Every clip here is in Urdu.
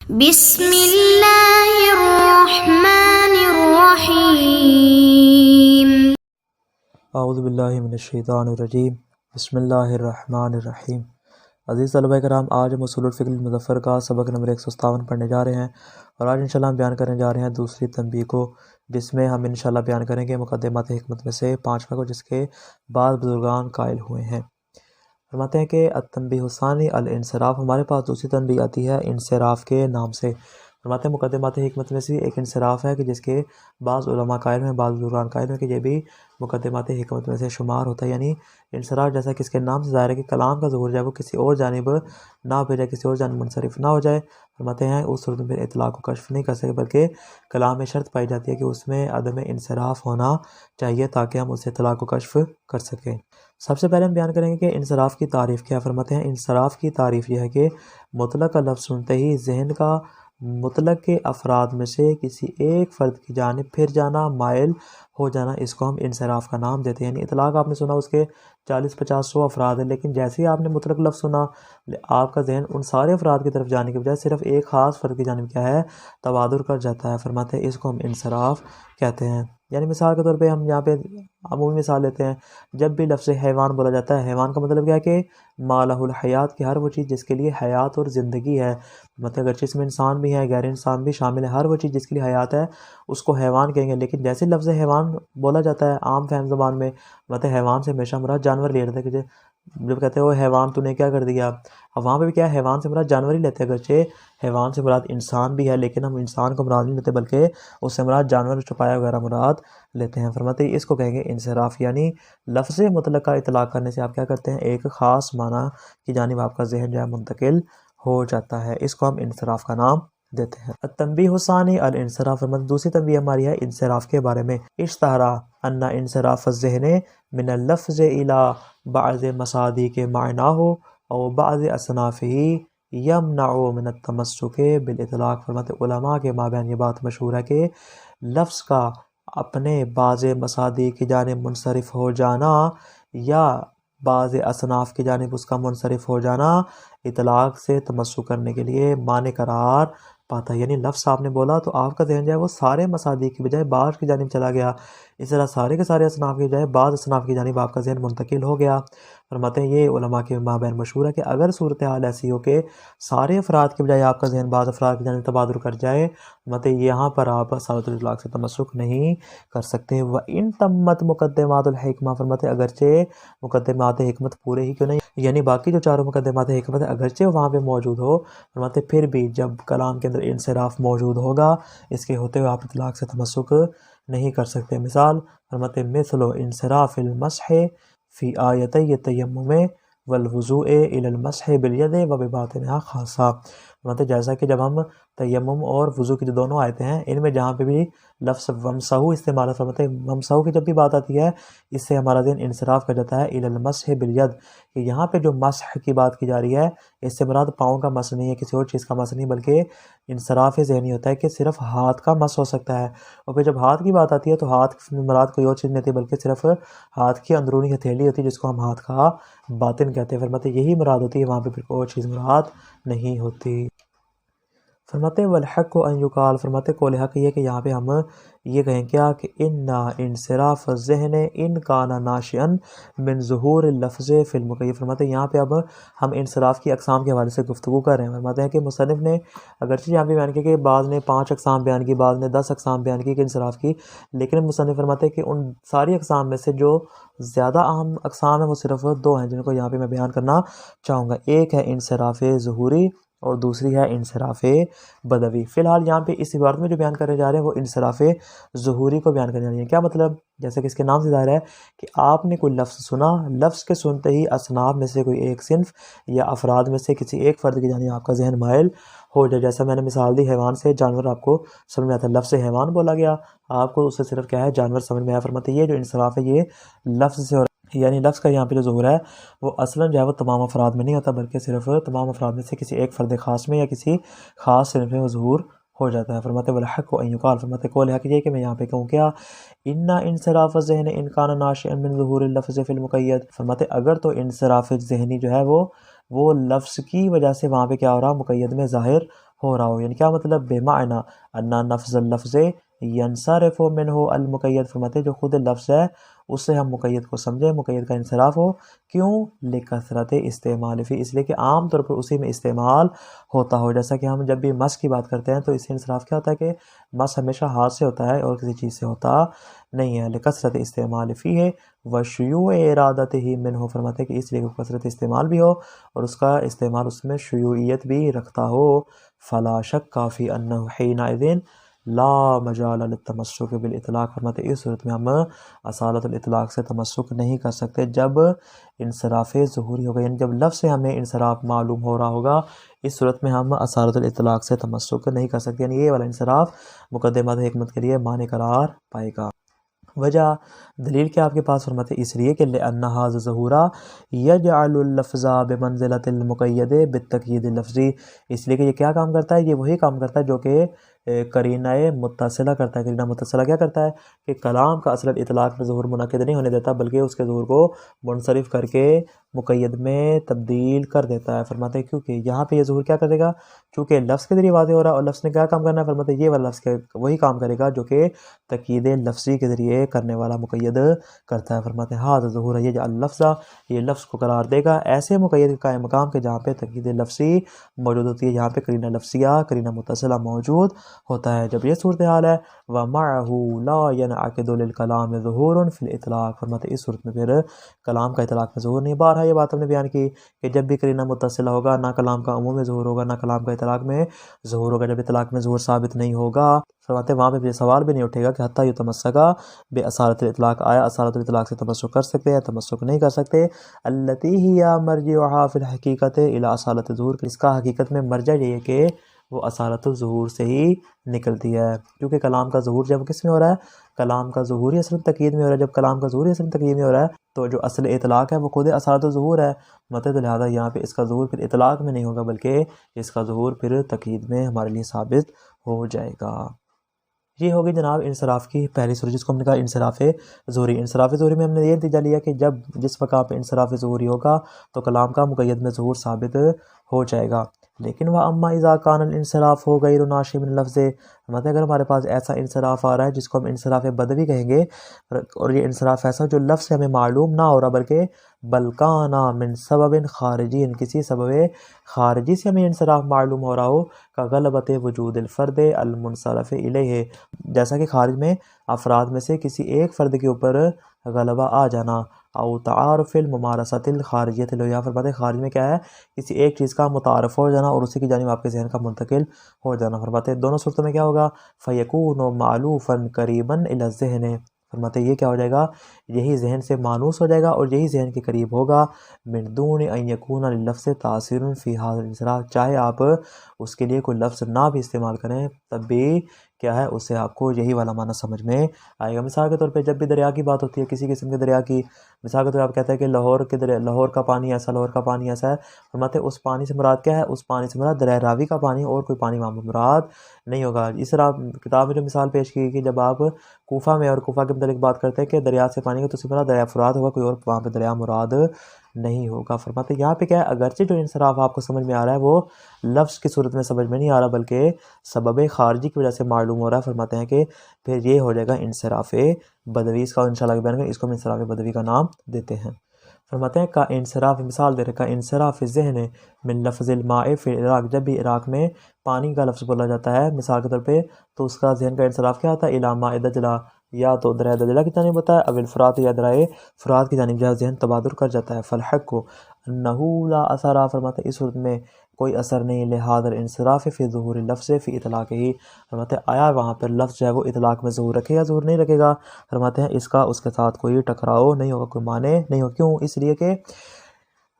بسم اللہ الرحمن الرحیم۔ اعوذ باللہ من الشیطان الرجیم، بسم اللہ الرحمن الرحیم۔ عزیز طلبہ کرام، آج ہم اصول الفقہ المظفر کا سبق نمبر 157 پڑھنے جا رہے ہیں، اور آج انشاءاللہ ہم بیان کرنے جا رہے ہیں دوسری تنبیہ کو، جس میں ہم انشاءاللہ بیان کریں گے مقدمات حکمت میں سے 5واں کو، جس کے بعد بزرگان قائل ہوئے ہیں۔ فرماتے ہیں کہ التنبیہ الثانی الانصراف، ہمارے پاس دوسری تنبیہ آتی ہے انصراف کے نام سے۔ فرماتے ہیں مقدمات حکمت میں سے ایک انصراف ہے کہ جس کے بعض علماء قائل ہیں، بعض بزرگان قائل ہیں کہ یہ بھی مقدمات حکمت میں سے شمار ہوتا ہے، یعنی انصراف جیسا کہ اس کے نام سے ظاہر ہے کہ کلام کا ظہور جائے وہ کسی اور جانب نہ ہو جائے، کسی اور جانب منصرف نہ ہو جائے۔ فرماتے ہیں اس صورت میں اطلاق و کشف نہیں کر سکے، بلکہ کلام میں شرط پائی جاتی ہے کہ اس میں عدم انصراف ہونا چاہیے تاکہ ہم اسے اطلاق و کشف کر سکیں۔ سب سے پہلے ہم بیان کریں گے کہ انصراف کی تعریف کیا۔ فرماتے ہیں انصراف کی تعریف یہ ہے کہ مطلق کا لفظ سنتے ہی ذہن کا مطلق کے افراد میں سے کسی ایک فرد کی جانب پھر جانا، مائل ہو جانا، اس کو ہم انصراف کا نام دیتے ہیں۔ یعنی اطلاق آپ نے سنا اس کے 40 50 100 افراد ہیں، لیکن جیسے ہی آپ نے مطلق لفظ سنا آپ کا ذہن ان سارے افراد کی طرف جانے کے بجائے صرف ایک خاص فرد کی جانب کیا ہے، تبادر کر جاتا ہے۔ فرماتے ہیں اس کو ہم انصراف کہتے ہیں۔ یعنی مثال کے طور پہ ہم یہاں پہ عمومی مثال لیتے ہیں، جب بھی لفظ حیوان بولا جاتا ہے، حیوان کا مطلب کیا ہے کہ مالہ الحیات، کی ہر وہ چیز جس کے لیے حیات اور زندگی ہے، مطلب اگرچہ اس میں انسان بھی ہے، غیر انسان بھی شامل ہے، ہر وہ چیز جس کے لیے حیات ہے اس کو حیوان کہیں گے۔ لیکن جیسے لفظ حیوان بولا جاتا ہے عام فہم زبان میں، مطلب حیوان سے ہمیشہ مراد جانور لیا جاتا ہے، کہ جب کہتے ہیں وہ حیوان تو نے کیا کر دیا، اب وہاں پہ بھی کیا ہے، حیوان سے مراد جانور ہی لیتے ہیں، اگرچہ حیوان سے مراد انسان بھی ہے، لیکن ہم انسان کو مراد نہیں لیتے بلکہ اس سے مراد جانور چھپایا وغیرہ مراد لیتے ہیں۔ فرماتے ہیں اس کو کہیں گے انصراف، یعنی لفظ مطلق کا اطلاق کرنے سے آپ کیا کرتے ہیں، ایک خاص معنی کی جانب آپ کا ذہن جو ہے منتقل ہو جاتا ہے، اس کو ہم انصراف کا نام دیتے ہیں۔ التنبیہ الثانی الانصراف، فرماتے دوسری تنبیہ ہماری ہے انصراف کے بارے میں۔ اشتہرا ان انصراف الذہن من اللفظ الى بعض مصادیق معناہ او بعض اصنافہ یمنع من التمسک بالاطلاق۔ فرماتے علماء کے مابین یہ بات مشہور ہے کہ لفظ کا اپنے بعض مصادیق کی جانب منصرف ہو جانا یا بعض اصناف کی جانب اس کا منصرف ہو جانا اطلاق سے تمسک کرنے کے لیے معنی قرار پاتا ہے۔ یعنی لفظ آپ نے بولا تو آپ کا ذہن جو ہے وہ سارے مصادیق کی بجائے بعض کی جانب چلا گیا، اس طرح سارے کے سارے اصناف کی بجائے بعض اصناف کی جانب آپ کا ذہن منتقل ہو گیا۔ فرماتے ہیں یہ علماء کے مابین مشہور ہے کہ اگر صورتحال ایسی ہو کہ سارے افراد کے بجائے آپ کا ذہن بعض افراد کی جانب تبادر کر جائے، مطلب یہاں پر آپ صورت الاطلاق سے تمسک نہیں کر سکتے۔ وَإِن تمت مقدمات الحکمہ، فرماتے اگرچہ مقدمات حکمت پورے ہی کیوں نہیں، یعنی باقی جو چاروں مقدمات حکمت اگرچہ وہاں پہ موجود ہو، فرماتے پھر بھی جب کلام کے اندر انصراف موجود ہوگا اس کے ہوتے ہوئے آپ اطلاق سے تمسک نہیں کر سکتے۔ مثال فرماتے مثل انصراف المسح فی آیتی التیمم والوضوء الی المسح بالید و بباطنہا خاصہ۔ فرماتے جیسا کہ جب ہم تیمم اور وضو کی جو دونوں آیتیں ہیں ان میں جہاں پہ بھی لفظ ومسحو استعمال ہے، فرماتے ومسحو کی جب بھی بات آتی ہے اس سے ہمارا ذہن انصراف کر جاتا ہے الی المسح بالید، کہ یہاں پہ جو مسح کی بات کی جا رہی ہے اس سے مراد پاؤں کا مس نہیں ہے، کسی اور چیز کا مس نہیں، بلکہ انصراف ذہنی ہوتا ہے کہ صرف ہاتھ کا مس ہو سکتا ہے۔ اور پھر جب ہاتھ کی بات آتی ہے تو ہاتھ مراد کوئی اور چیز نہیں ہوتی بلکہ صرف ہاتھ کی اندرونی ہتھیلی ہوتی ہے جس کو ہم ہاتھ کا باطن کہتے ہیں۔ فرماتے یہی مراد ہوتی ہے، وہاں پہ پھر کوئی اور چیز مراد نہیں ہوتی۔ فرماتے والحق ان یقال، فرماتے قول حق یہ کہ یہاں پہ ہم یہ کہیں کیا کہ ان انصراف الذہن ان کان ناشئا من ظہور اللفظ فی المقید۔ فرماتے یہاں پہ اب ہم انصراف کی اقسام کے حوالے سے گفتگو کر رہے ہیں۔ فرماتے ہیں کہ مصنف نے اگرچہ یہاں پہ بیان کیا کہ بعض نے 5 اقسام بیان کی، بعض نے 10 اقسام بیان کی کہ انصراف کی، لیکن مصنف فرماتے ہیں کہ ان ساری اقسام میں سے جو زیادہ اہم اقسام ہیں وہ صرف 2 ہیں جن کو یہاں پہ میں بیان کرنا چاہوں گا۔ ایک ہے انصراف ظہوری اور دوسری ہے انصراف بدوی۔ فی الحال یہاں پہ اس عبارت میں جو بیان کرنے جا رہے ہیں وہ انصراف ظہوری کو بیان کرنے جا رہے ہیں۔ کیا مطلب، جیسے کہ اس کے نام سے ظاہر ہے کہ آپ نے کوئی لفظ سنا، لفظ کے سنتے ہی اصناف میں سے کوئی ایک صنف یا افراد میں سے کسی ایک فرد کی جانب آپ کا ذہن مائل ہو جائے۔ جیسا میں نے مثال دی حیوان سے، جانور آپ کو سمجھ میں آتا ہے، لفظ حیوان بولا گیا آپ کو اس سے صرف کیا ہے، جانور سمجھ میں آیا۔ فرماتے یہ جو انصراف ہے یہ لفظ سے، یعنی لفظ کا یہاں پہ جو ظہور ہے وہ اصلاً جو ہے وہ تمام افراد میں نہیں ہوتا بلکہ صرف تمام افراد میں سے کسی ایک فرد خاص میں یا کسی خاص صنف میں وہ ظہور ہو جاتا ہے۔ فرماتے والحق ان یقال، فرماتے قول حق یہ کہ میں یہاں پہ کہوں کیا ان انصراف الذہن ان کان ناشئا من ظہور اللفظ فی المقید۔ فرماتے اگر تو انصراف ذہنی جو ہے وہ لفظ کی وجہ سے وہاں پہ کیا ہو رہا، مقید میں ظاہر ہو رہا ہو، یعنی کیا مطلب، بے معنی انا نفذ اللفظ ینصرف منہ المقید، فرماتے ہیں جو خود لفظ ہے اس سے ہم مقید کو سمجھیں، مقید کا انصراف ہو، کیوں، لکثرت استعمال فی، اس لیے کہ عام طور پر اسی میں استعمال ہوتا ہو۔ جیسا کہ ہم جب بھی مس کی بات کرتے ہیں تو اس سے انصراف کیا ہوتا ہے کہ مس ہمیشہ ہاتھ سے ہوتا ہے اور کسی چیز سے ہوتا نہیں ہے، لکثرت استعمال فی ہے وشیوع ارادت ہی منہ، فرماتے ہیں کہ اس لیے کہ کثرت استعمال بھی ہو اور اس کا استعمال اس میں شیوعیت بھی رکھتا ہو، فلا شک فی انہ حینئذ لا مجال للتمسک بالاطلاق، فرماتے ہیں اس صورت میں ہم اصالت الاطلاق سے تمسک نہیں کر سکتے جب انصراف ظہوری ہوگا، یعنی جب لفظ سے ہمیں انصراف معلوم ہو رہا ہوگا، اس صورت میں ہم اصالت الاطلاق سے تمسک نہیں کر سکتے، یعنی یہ والا انصراف مقدمات حکمت کے لیے معنی قرار پائے گا۔ وجہ دلیل کیا آپ کے پاس، فرماتے اس لیے کہ لأن ھذا ظہورا یجعل اللفظ بمنزلۃ المقید بالتقیید اللفظی، اس لیے کہ یہ کیا کام کرتا ہے، یہ وہی کام کرتا ہے جو کہ قرینہ متصلہ کرتا ہے۔ قرینہ متصلہ کیا کرتا ہے کہ کلام کا اصل اطلاق میں ظہور منعقد نہیں ہونے دیتا بلکہ اس کے ظہور کو منصرف کر کے مقید میں تبدیل کر دیتا ہے۔ فرماتے ہیں کیونکہ یہاں پہ یہ ظہور کیا کرے گا، چونکہ لفظ کے ذریعے واضح ہو رہا ہے اور لفظ نے کیا کام کرنا ہے، فرماتے ہیں یہ والا لفظ وہی کام کرے گا جو کہ تقیید لفظی کے ذریعے کرنے والا مقید کرتا ہے۔ فرماتے ہیں ھذا ظہور یہ جو اللفظ، یہ لفظ کو قرار دے گا ایسے مقید کے قائم مقام کے جہاں پہ تقیید لفظی موجود ہوتی ہے، جہاں پہ قرینہ لفظیہ قرینہ متصلہ موجود ہوتا ہے۔ جب یہ صورتحال ہے وَمَعَهُ لَا يَنْعَقِدُ لِلْكَلَامِ ظُهُورٌ فِي الْإِطْلَاقِ، فرماتے ہیں اس صورت میں پھر کلام کا اطلاق میں ظہور نہیں۔ بارہا یہ بات ہم نے بیان کی کہ جب بھی قرینہ متصلہ ہوگا نہ کلام کا عموم میں ظہور ہوگا نہ کلام کا اطلاق میں ظہور ہوگا۔ جب اطلاق میں ظہور ثابت نہیں ہوگا، فرماتے ہیں وہاں پہ یہ سوال بھی نہیں اٹھے گا کہ حتیٰ یتمسکا بے اصالت الاطلاق، آیا اصالت الاطلاق سے تمسک کر سکتے ہیں، تمسک نہیں کر سکتے۔ التی ہی مرجعھا فی الحقیقت الی اصالت الظہور، اس کا حقیقت میں مرجع یہ ہے کہ وہ اصالت الظہور سے ہی نکلتی ہے، کیونکہ کلام کا ظہور جب کس میں ہو رہا ہے، کلام کا ظہور ہی اصل تقیید میں ہو رہا ہے۔ جب کلام کا ظہور ہی اصل تقیید میں ہو رہا ہے تو جو اصل اطلاق ہے وہ خود اصالت الظہور ہے، مطلب لہٰذا یہاں پہ اس کا ظہور پھر اطلاق میں نہیں ہوگا بلکہ اس کا ظہور پھر تقیید میں ہمارے لیے ثابت ہو جائے گا۔ یہ ہوگی جناب انصراف کی پہلی صورت جس کو ہم نے کہا انصراف ظہوری۔ انصراف ظہوری میں ہم نے یہ نتیجہ لیا کہ جب جس مقام پہ انصراف ظہوری ہوگا تو کلام کا مقید میں ظہور ثابت ہو جائے گا، لیکن وہ اما اذا کان الانصراف ہو غیر ناشئ من لفظ، مطلب اگر ہمارے پاس ایسا انصراف آ رہا ہے جس کو ہم انصراف بدوی کہیں گے، اور یہ انصراف ایسا جو لفظ سے ہمیں معلوم نہ ہو رہا بلکہ بلکانہ من سبب خارجی، کسی سبب خارجی سے ہمیں انصراف معلوم ہو رہا ہو، کا غلبت وجود الفرد المنصرف الیہ، جیسا کہ خارج میں افراد میں سے کسی ایک فرد کے اوپر غلبہ آ جانا، او تعارف الممارست الخارجیت لو، یہاں فرماتے ہیں خارج میں کیا ہے، کسی ایک چیز کا متعارف ہو جانا اور اسی کی جانب آپ کے ذہن کا منتقل ہو جانا۔ فرماتے ہیں دونوں صورتوں میں کیا ہوگا، فیکون معلوفا قریبا الی الذہن، فرماتے ہیں یہ کیا ہو جائے گا، یہی ذہن سے مانوس ہو جائے گا اور یہی ذہن کے قریب ہوگا، من دون ان یکون للفظ تاثیر فی ھذا الانصراف، چاہے آپ اس کے لیے کوئی لفظ نہ بھی استعمال کریں تب بھی کیا ہے اس سے آپ کو یہی والا معنی سمجھ میں آئے گا۔ مثال کے طور پہ جب بھی دریا کی بات ہوتی ہے، کسی قسم کے دریا کی، مثال کے طور پہ آپ کہتے ہیں کہ لاہور کا پانی ایسا، لاہور کا پانی ایسا ہے، فرماتے ہیں اس پانی سے مراد کیا ہے، اس پانی سے مراد دریا راوی کا پانی اور کوئی پانی وہاں مراد نہیں ہوگا۔ اس طرح کتاب میں جو مثال پیش کی کہ جب آپ کوفہ میں اور کوفہ کے متعلق بات کرتے ہیں کہ دریا سے پانی کا تو اس سے مراد دریا فرات ہوگا، کوئی اور وہاں پہ دریا مراد نہیں ہوگا۔ فرماتے ہیں یہاں پہ کیا ہے، اگرچہ جو انصراف آپ کو سمجھ میں آ رہا ہے وہ لفظ کی صورت میں سمجھ میں نہیں آ رہا بلکہ سبب خارجی کی وجہ سے معلوم ہو رہا ہے، فرماتے ہیں کہ پھر یہ ہو جائے گا انصراف بدوی، اس کا انشاءاللہ بیان کریں، اس کو ہم انصراف بدوی کا نام دیتے ہیں۔ فرماتے ہیں کا انصراف، مثال دے رکھا انصراف ذہن من لفظ الماء فی العراق، جب بھی عراق میں پانی کا لفظ بولا جاتا ہے مثال کے طور پہ تو اس کا ذہن کا انصراف کیا ہوتا ہے، الی ماء دجلہ، یا تو دریا دجلہ کی جانب ہوتا ہے، اب الفرات یا دریا فرات کی جانب جو ذہن تبادر کر جاتا ہے۔ فالحق کو انہ لا اثر، فرماتے ہیں اس صورت میں کوئی اثر نہیں، لہذا انصراف فی ظہور لفظ فی اطلاق ہی، فرماتے ہیں آیا وہاں پر لفظ جو ہے وہ اطلاق میں ظہور رکھے گا ظہور نہیں رکھے گا، فرماتے ہیں اس کا اس کے ساتھ کوئی ٹکراؤ نہیں ہوگا، کوئی معنی نہیں ہوگا۔ کیوں، اس لیے کہ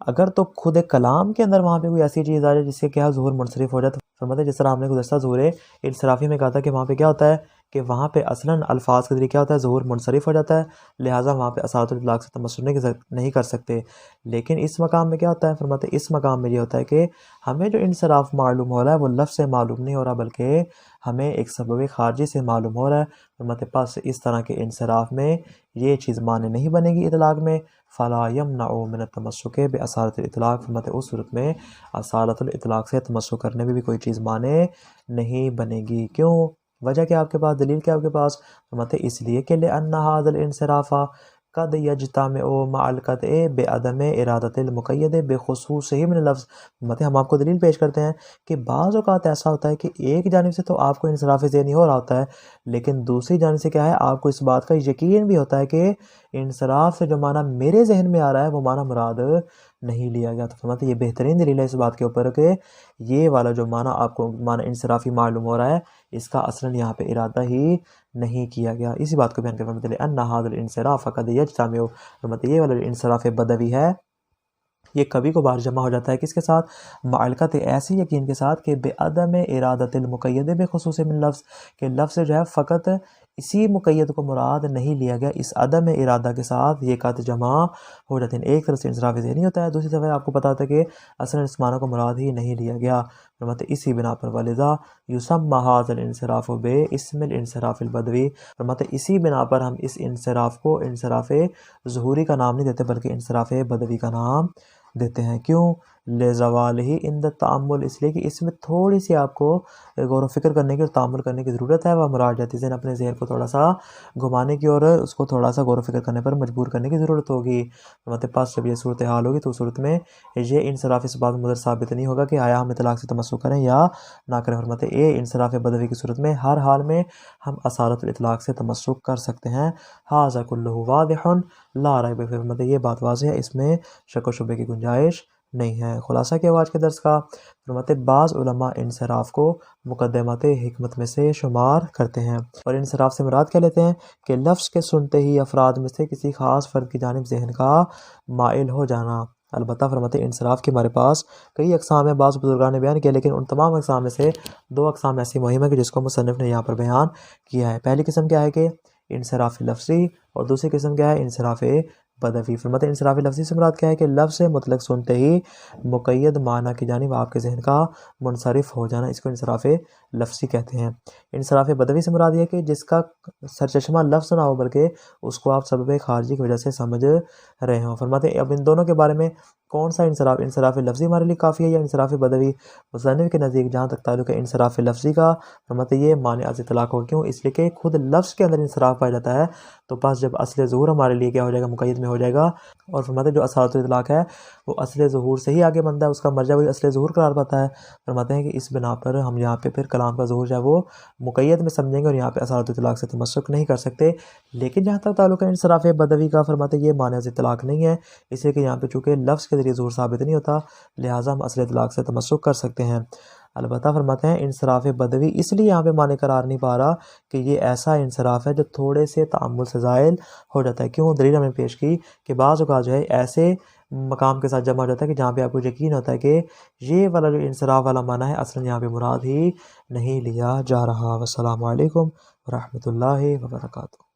اگر تو خود کلام کے اندر وہاں پہ کوئی ایسی چیز آ جائے جس سے کیا ظہور منصرف ہو جائے، تو فرماتے ہیں جس طرح ہم نے گزشتہ ظہور انصرافی میں کہا تھا کہ وہاں پہ کیا ہوتا ہے کہ وہاں پہ اصلاً الفاظ کے ذریعے کیا ہوتا ہے، ظہور منصرف ہو جاتا ہے، لہٰذا وہاں پہ اصالت الاطلاق سے تمسک نہیں کر سکتے۔ لیکن اس مقام میں کیا ہوتا ہے، فرماتے ہیں اس مقام میں یہ ہوتا ہے کہ ہمیں جو انصراف معلوم ہو رہا ہے وہ لفظ سے معلوم نہیں ہو رہا، بلکہ ہمیں ایک سبب خارجی سے معلوم ہو رہا ہے۔ فرماتے پاس اس طرح کے انصراف میں یہ چیز معنی نہیں بنے گی اطلاق میں، فلا یمنع من التمسک باصالۃ الاطلاق، فرماتے اس صورت میں اصالت الاطلاق سے تمسک کرنے میں بھی کوئی چیز معنی نہیں بنے گی۔ کیوں؟ وجہ کیا آپ کے پاس، دلیل کیا آپ کے پاس؟ فرماتے اس لیے کہ لأن هذا الانصراف قد یجتمع مع القطع بعدم ارادۃ المقید بخصوصہ من اللفظ۔ فرماتے ہم آپ کو دلیل پیش کرتے ہیں کہ بعض اوقات ایسا ہوتا ہے کہ ایک جانب سے تو آپ کو انصراف ذہنی ہو رہا ہوتا ہے، لیکن دوسری جانب سے کیا ہے، آپ کو اس بات کا یقین بھی ہوتا ہے کہ انصراف سے جو معنی میرے ذہن میں آ رہا ہے وہ معنی مراد نہیں لیا گیا۔ تو فرماتے یہ بہترین دلیل ہے اس بات کے اوپر کہ یہ والا جو معنی آپ کو معنی انصرافی معلوم ہو رہا ہے، اس کا اصلاً یہاں پہ ارادہ ہی نہیں کیا گیا۔ اسی بات کو بیان کرنے میں ان هذا الانصراف قد یجتمع، فرماتے یہ والا جو انصراف بدوی ہے یہ کبھی کبھار جمع ہو جاتا ہے کس کے ساتھ، معلقت ایسی یقین کے ساتھ کہ بعدم ارادۃ المقید بخصوص من لفظ، کہ لفظ جو ہے فقط اسی مقید کو مراد نہیں لیا گیا، اس عدم ارادہ کے ساتھ یہ قط جمع ہو جاتے ہیں۔ ایک طرف سے انصراف ذہنی ہوتا ہے، دوسری طرف آپ کو پتہ ہوتا ہے کہ اصلا اس معنی کو مراد ہی نہیں لیا گیا۔ فرماتے اسی بنا پر ولذا یسمى هذا الانصراف باسم الانصراف البدوی، فرماتے اسی بنا پر ہم اس انصراف کو انصراف ظہوری کا نام نہیں دیتے بلکہ انصراف بدوی کا نام دیتے ہیں۔ کیوں؟ لزوال ہی عند التأمل، اس لیے کہ اس میں تھوڑی سی آپ کو غور و فکر کرنے کی اور تأمل کرنے کی ضرورت ہے، وہ مراجعتی ذہن اپنے ذہن کو تھوڑا سا گھمانے کی اور اس کو تھوڑا سا غور و فکر کرنے پر مجبور کرنے کی ضرورت ہوگی۔ ہمارے پاس جب یہ صورتحال ہوگی تو اس صورت میں یہ انصراف اس بات مدر ثابت نہیں ہوگا کہ آیا ہم اطلاق سے تمسک کریں یا نہ کریں۔ فرماتے یہ انصراف بدوی کی صورت میں ہر حال میں ہم اصالت الاطلاق سے تمسک کر سکتے ہیں۔ ھذا کلہ واضح لا ریب فیہ، فرماتے یہ بات واضح ہے، اس میں شک و شبے کی گنجائش نہیں ہے۔ خلاصہ کیا آج کے درس کا، فرماتے بعض علماء انصراف کو مقدمات حکمت میں سے شمار کرتے ہیں، اور انصراف سے مراد کیا لیتے ہیں کہ لفظ کے سنتے ہی افراد میں سے کسی خاص فرد کی جانب ذہن کا مائل ہو جانا۔ البتہ فرماتے انصراف کی ہمارے پاس کئی اقسام ہیں، بعض بزرگان نے بیان کیا، لیکن ان تمام اقسام میں سے دو اقسام ایسی مہم ہے کہ جس کو مصنف نے یہاں پر بیان کیا ہے۔ پہلی قسم کیا ہے کہ انصراف لفظی، اور دوسری قسم کیا ہے انصراف بدوی۔ فرماتے انصراف لفظی سے مراد کیا ہے کہ لفظ مطلق سنتے ہی مقید معنی کی جانب آپ کے ذہن کا منصرف ہو جانا، اس کو انصراف لفظی کہتے ہیں۔ انصراف بدوی سے مراد یہ کہ جس کا سرچشمہ لفظ نہ ہو بلکہ اس کو آپ سبب خارجی کی وجہ سے سمجھ رہے ہوں۔ فرماتے اب ان دونوں کے بارے میں کون سا انصراف لفظی ہمارے لیے کافی ہے یا انصراف بدوی؟ مصنف کے نزدیک جہاں تک تعلق ہے انصراف لفظی کا، فرماتے یہ مانع از اطلاق ہو۔ کیوں؟ اس لیے کہ خود لفظ کے اندر انصراف پایا جاتا ہے، تو پاس جب اصل ظہور ہمارے لیے کیا ہو جائے گا، مقید میں ہو جائے گا، اور فرماتے جو اصالت الاطلاق ہے وہ اصل ظہور سے ہی آگے بنتا ہے، اس کا مرجع وہی اصل ظہور قرار پاتا ہے۔ فرماتے ہیں کہ اس بنا پر ہم یہاں پہ پھر کلام کا ظہور جو ہے وہ مقید میں سمجھیں گے اور یہاں پہ اصالت الاطلاق سے تمسک نہیں کر سکتے۔ لیکن جہاں تک تعلق ہے انصراف بدوی کا، فرماتے یہ مانع از اطلاق نہیں ہے، اس لیے کہ یہاں پہ چونکہ لفظ کے ذریعے ظہور ثابت نہیں ہوتا، لہٰذا ہم اصل اطلاق سے تمسک کر سکتے ہیں۔ البتہ فرماتے ہیں انصراف بدوی اس لیے یہاں پہ معنی قرار نہیں پا رہا کہ یہ ایسا انصراف ہے جو تھوڑے سے تأمل سے زائل ہو جاتا ہے۔ کیوں؟ دلیل ہمیں پیش کی کہ بعض اوقات جو ہے ایسے مقام کے ساتھ جمع ہو جاتا ہے کہ جہاں پہ آپ کو یقین ہوتا ہے کہ یہ والا جو انصراف والا معنی ہے اصلا یہاں پہ مراد ہی نہیں لیا جا رہا۔ والسلام علیکم ورحمۃ اللہ وبرکاتہ۔